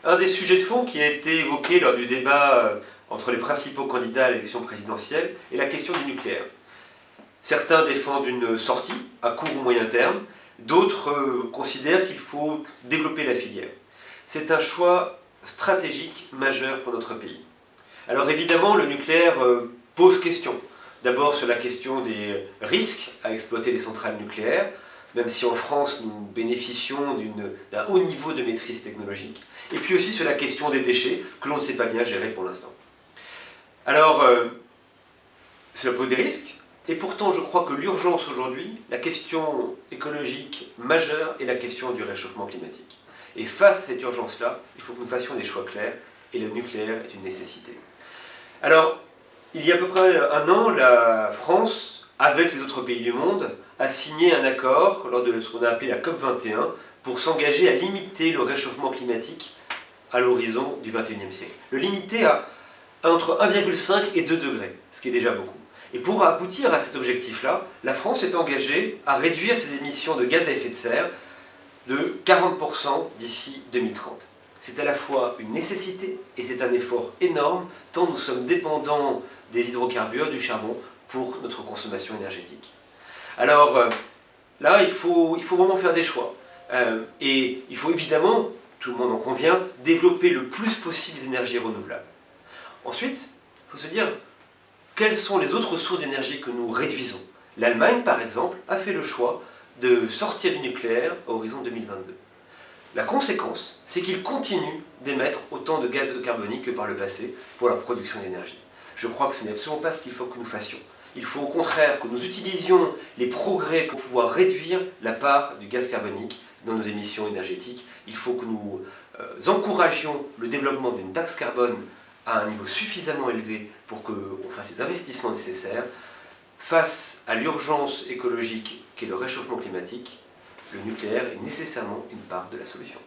Un des sujets de fond qui a été évoqué lors du débat entre les principaux candidats à l'élection présidentielle est la question du nucléaire. Certains défendent une sortie à court ou moyen terme, d'autres considèrent qu'il faut développer la filière. C'est un choix stratégique majeur pour notre pays. Alors évidemment, le nucléaire pose question. D'abord sur la question des risques à exploiter les centrales nucléaires, même si en France nous bénéficions d'un haut niveau de maîtrise technologique. Et puis aussi sur la question des déchets, que l'on ne sait pas bien gérer pour l'instant. Alors, cela pose des risques, et pourtant je crois que l'urgence aujourd'hui, la question écologique majeure est la question du réchauffement climatique. Et face à cette urgence-là, il faut que nous fassions des choix clairs, et le nucléaire est une nécessité. Alors, il y a à peu près un an, la France, avec les autres pays du monde, a signé un accord lors de ce qu'on a appelé la COP21 pour s'engager à limiter le réchauffement climatique à l'horizon du XXIe siècle. Le limiter à entre 1,5 et 2 degrés, ce qui est déjà beaucoup. Et pour aboutir à cet objectif-là, la France est engagée à réduire ses émissions de gaz à effet de serre de 40% d'ici 2030. C'est à la fois une nécessité et c'est un effort énorme, tant nous sommes dépendants des hydrocarbures, du charbon, pour notre consommation énergétique. Alors là, il faut vraiment faire des choix. Et il faut évidemment, tout le monde en convient, développer le plus possible les énergies renouvelables. Ensuite, il faut se dire, quelles sont les autres sources d'énergie que nous réduisons? L'Allemagne, par exemple, a fait le choix de sortir du nucléaire à horizon 2022. La conséquence, c'est qu'ils continuent d'émettre autant de gaz carbonique que par le passé pour leur production d'énergie. Je crois que ce n'est absolument pas ce qu'il faut que nous fassions. Il faut au contraire que nous utilisions les progrès pour pouvoir réduire la part du gaz carbonique dans nos émissions énergétiques. Il faut que nous encouragions le développement d'une taxe carbone à un niveau suffisamment élevé pour qu'on fasse les investissements nécessaires. Face à l'urgence écologique qu'est le réchauffement climatique, le nucléaire est nécessairement une part de la solution.